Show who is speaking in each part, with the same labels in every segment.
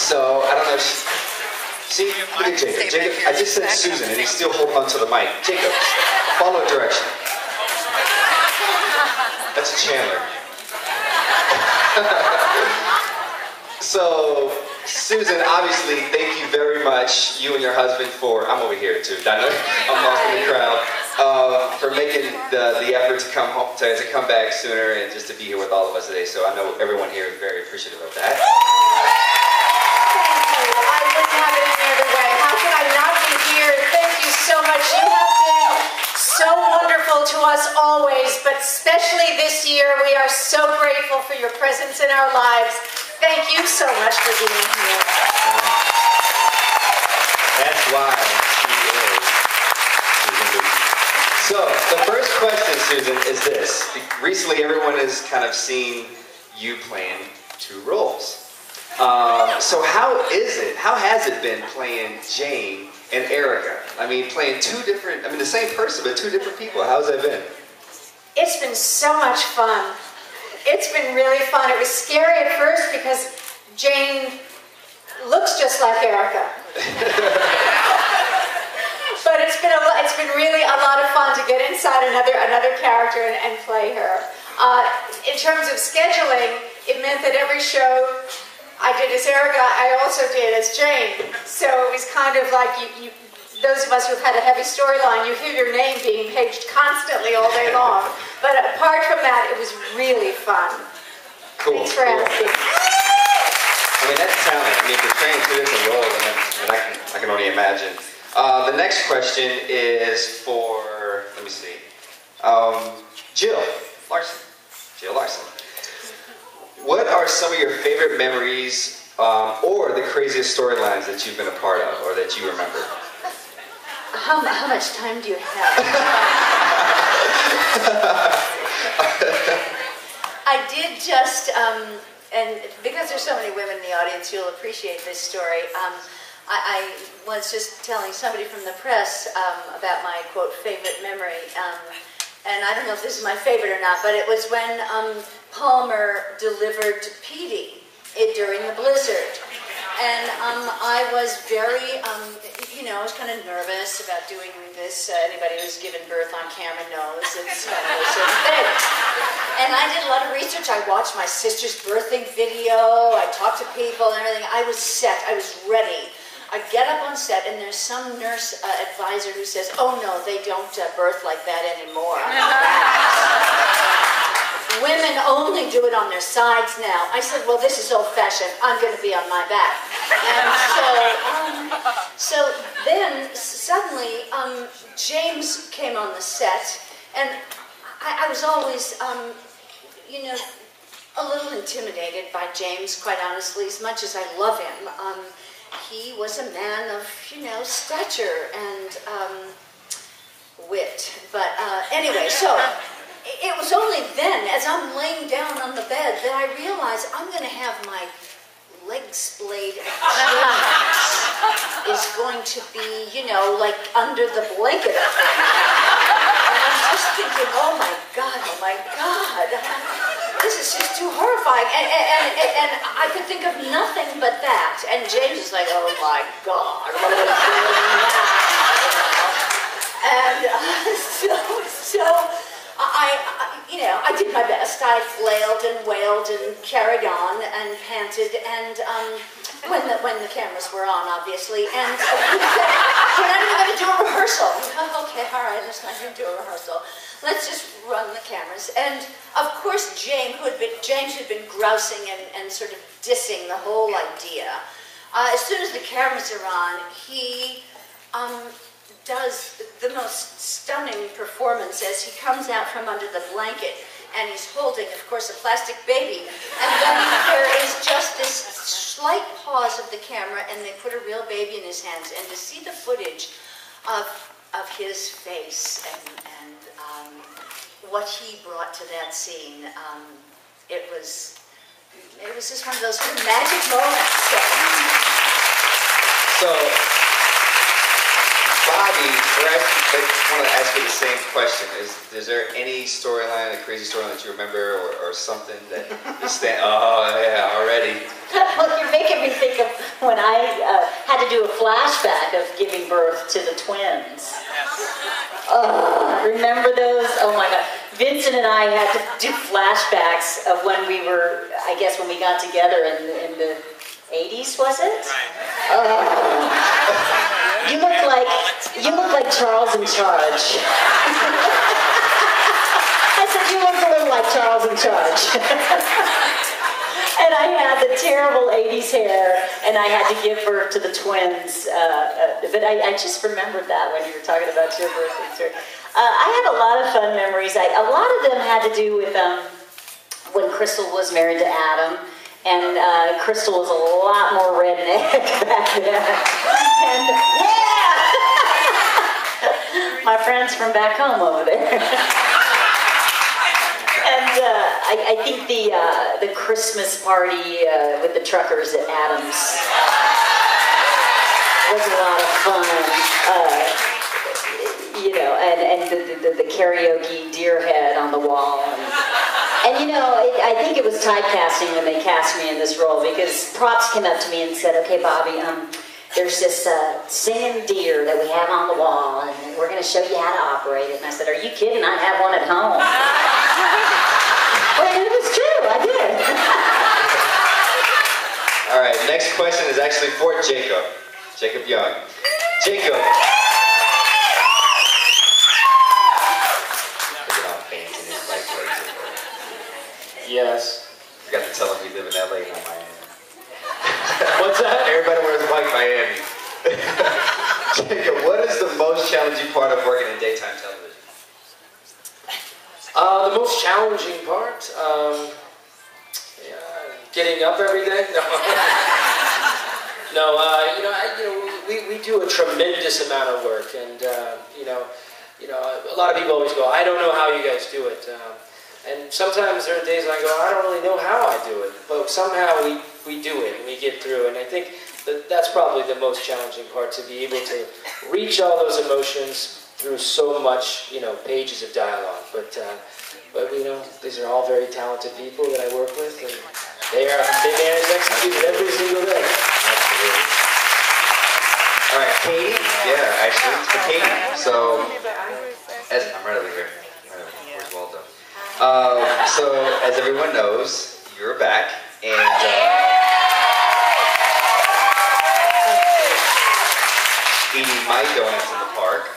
Speaker 1: So, I don't know. See, look at Jacob. Jacob, I just said Susan, and he's still holding onto the mic. Jacob, follow direction. That's Chandler. So, Susan, obviously, thank you very much, you and your husband, for, I'm over here too, I know, I'm lost in the crowd, for making the effort to come home, to come back sooner and just to be here with all of us today. So I know everyone here is very appreciative of that.
Speaker 2: Thank you. I wouldn't have it any other way. How could I not be here? Thank you so much. You have been so wonderful to us always, but especially this year, we are so grateful for your presence in our lives. Thank you so much for being here.
Speaker 1: That's why she is Susan Luke. So, the first question, Susan, is this. Recently, everyone has kind of seen you playing two roles. So how has it been playing Jane and Erica? I mean, playing the same person, but two different people. How's that been?
Speaker 2: It's been so much fun. It's been really fun. It was scary at first because Jane looks just like Erica. But it's been really a lot of fun to get inside another character and play her. In terms of scheduling, it meant that every show I did as Erica, I also did as Jane. So it was kind of like those of us who've had a heavy storyline, you hear your name being paged constantly all day long. But apart from that, it was really fun.
Speaker 1: Cool.
Speaker 2: Thanks for asking.
Speaker 1: I mean, that's talent. I mean, portraying two different roles, and I can only imagine. The next question is for, let me see, Jill Larson. Jill Larson. What are some of your favorite memories or the craziest storylines that you've been a part of or that you remember?
Speaker 3: How much time do you have? I did just, and because there's so many women in the audience, you'll appreciate this story. I was just telling somebody from the press about my, quote, favorite memory. And I don't know if this is my favorite or not, but it was when Palmer delivered Petey during the blizzard. And I was very, I was kind of nervous about doing this. Anybody who's given birth on camera knows it's kind of a certain thing. And I did a lot of research. I watched my sister's birthing video. I talked to people and everything. I was set. I was ready. I get up on set, and there's some nurse advisor who says, "Oh no, they don't birth like that anymore. Women only do it on their sides now." I said, "Well, this is old-fashioned. I'm going to be on my back." And so then suddenly James came on the set, and I was always, a little intimidated by James, quite honestly, as much as I love him. He was a man of, stature and wit. But anyway, so it was only then, as I'm laying down on the bed, that I realized I'm going to have my leg splayed and is going to be, like under the blanket. And I'm just thinking, oh my God, this is just too horrifying. And I could think of nothing but that. And James is like, oh my God, what are we doing now? And so I did my best. I flailed and wailed and carried on and panted. And when the cameras were on, obviously. And we're not even going to do a rehearsal. Okay, all right, let's not even do a rehearsal. Let's just run the cameras. And of course, James, who had been grousing and sort of dissing the whole idea, as soon as the cameras are on, he does the most stunning performance as he comes out from under the blanket, and he's holding, of course, a plastic baby. And then there is just this slight pause of the camera, and they put a real baby in his hands. And to see the footage of his face and what he brought to that scene, it was just one of those magic moments.
Speaker 1: So Bobby, I want to ask you the same question. Is there any storyline, a crazy storyline that you remember, or something that just stand? Oh yeah, already.
Speaker 2: Well, you're making me think
Speaker 4: Jacob, when I had to do a flashback of giving birth to the twins. Remember those? Oh my God. Vincent and I had to do flashbacks of when we were, I guess when we got together in the 80s, was it? You look like Charles in Charge. I said, you look a little like Charles in Charge. And I had the terrible 80s hair, and I had to give birth to the twins. But I just remembered that when you were talking about your birthday. I have a lot of fun memories. A lot of them had to do with when Crystal was married to Adam. And Crystal was a lot more redneck back then. And yeah! My friends from back home over there. And I think the Christmas party with the truckers at Adams was a lot of fun. You know, and the karaoke deer head on the wall. And you know, I think it was typecasting when they cast me in this role, because props came up to me and said, okay, Bobby, there's this singing deer that we have on the wall, and we're going to show you how to operate it. And I said, are you kidding? I have one at home. Well, it was true. I did.
Speaker 1: All right, next question is actually for Jacob. Jacob Young. Jacob.
Speaker 5: Yes.
Speaker 1: Forgot to tell him we live in LA, not Miami.
Speaker 5: What's that?
Speaker 1: Everybody wears white Miami. Jacob, what is the most challenging part of working in daytime television?
Speaker 5: The most challenging part? Getting up every day? No. We do a tremendous amount of work, and a lot of people always go, I don't know how you guys do it. And sometimes there are days I go, I don't really know how I do it, but somehow we do it and we get through. And I think that's probably the most challenging part, to be able to reach all those emotions through so much, pages of dialogue. But these are all very talented people that I work with, and they manage to execute it every single day.
Speaker 1: Absolutely. All right, Katie. Yeah, actually, it's for Katie. So, I'm right over here. Where's Waldo? So, as everyone knows, you're back, and eating my donuts in the park.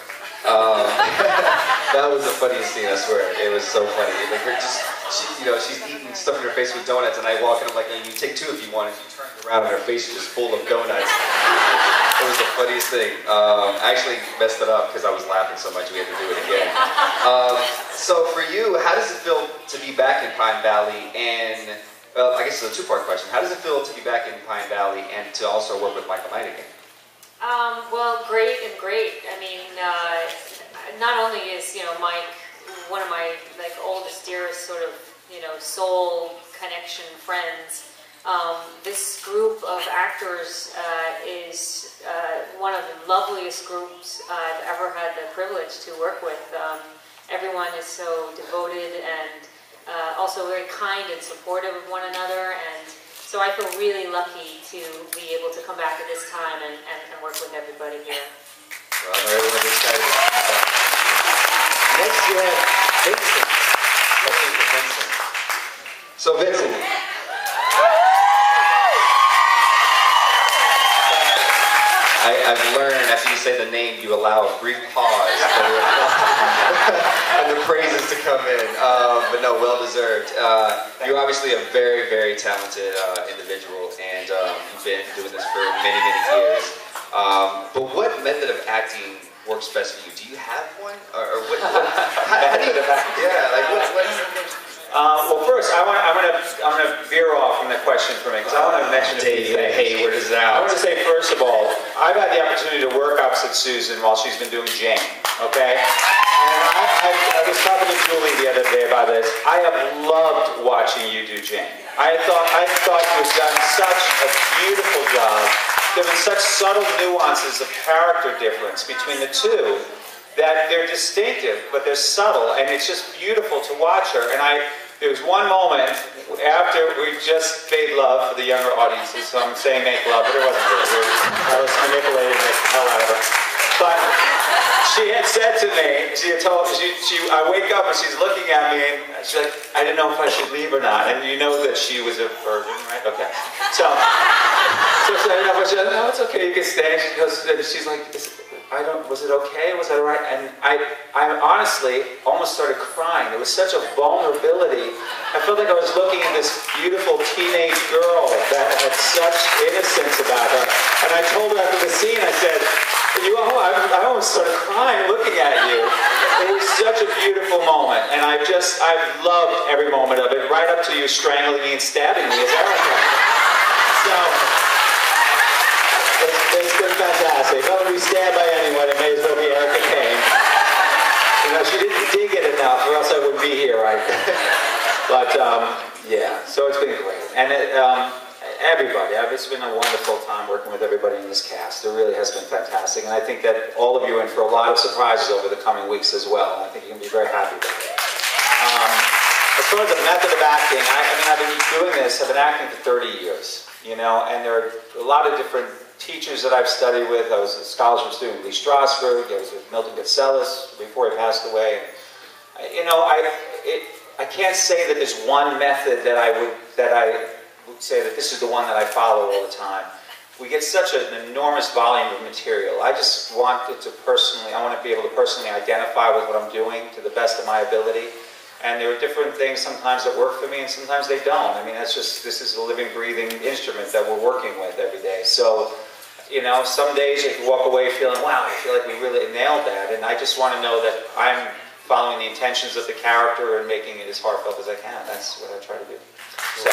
Speaker 1: That was the funniest scene, I swear. It was so funny. Like, she's eating stuff in her face with donuts, and I walk and I'm like, you take two if you want. If you turn around and her face is just full of donuts. It was the funniest thing. I actually messed it up because I was laughing so much we had to do it again. So for you, how does it feel to be back in Pine Valley? And I guess it's a two-part question. How does it feel to be back in Pine Valley and to also work with Michael Knight again?
Speaker 6: Well, great and great. I mean, not only is Mike one of my oldest, dearest sort of soul connection friends. This group of actors is one of the loveliest groups I've ever had the privilege to work with. Everyone is so devoted and also very kind and supportive of one another, and so I feel really lucky to be able to come back at this time and work with everybody here.
Speaker 1: Well, everyone's excited. Next you have Vincent. Question for Vincent. So Vincent. I've learned after you say the name, you allow a brief pause and the praises to come in. But no, well deserved. You're obviously a very, very talented individual, and you've been doing this for many, many years. But what method of acting works best for you? Do you have one, or what? How do you? Yeah, like what?
Speaker 7: Well, first, I'm gonna veer off from the question for me because I want to mention a few things.
Speaker 1: Hayward is out.
Speaker 7: I want to say, first of all, I've had the opportunity to work opposite Susan while she's been doing Jane. Okay, and I was talking to Julie the other day about this. I have loved watching you do Jane. I thought you've done such a beautiful job. There have been such subtle nuances of character difference between the two that they're distinctive, but they're subtle, and it's just beautiful to watch her. And there was one moment after we just made love for the younger audiences, so I'm saying make love, but it wasn't really. I was manipulating the hell out of her. But she had said to me, she had told me, I wake up and she's looking at me and she's like, I didn't know if I should leave or not. And you know that she was a virgin, right? Okay. So I didn't know if I should, no, it's okay, you can stay. She goes, and she's like, was it okay? Was that all right? And I honestly almost started crying. There was such a vulnerability. I felt like I was looking at this beautiful teenage girl that had such innocence about her. And I told her after the scene, I said, I almost started crying looking at you. It was such a beautiful moment. And I've loved every moment of it, right up to you strangling me and stabbing me as Erica. So, it's been fantastic. If I'm going to be stabbed by anyone, it may as well be Erica Kane. You know, she didn't dig it enough, or else I wouldn't be here, right? But, yeah, so it's been great. And everybody, it's been a wonderful time working with everybody in this cast. It really has been fantastic. And I think that all of you are in for a lot of surprises over the coming weeks as well. And I think you can be very happy with it. As far as the method of acting, I've been doing this, I've been acting for 30 years, you know, and there are a lot of different teachers that I've studied with. I was a scholarship student with Lee Strasberg. I was with Milton Gatselis before he passed away. And, you know, I can't say that there's one method that I would say that this is the one that I follow all the time. We get such an enormous volume of material. I just want it to I want to be able to personally identify with what I'm doing to the best of my ability. And there are different things sometimes that work for me and sometimes they don't. I mean, this is a living, breathing instrument that we're working with every day. So, you know, some days you can walk away feeling, wow, I feel like we really nailed that. And I just want to know that I'm following the intentions of the character and making it as heartfelt as I can. That's what I try to do. So.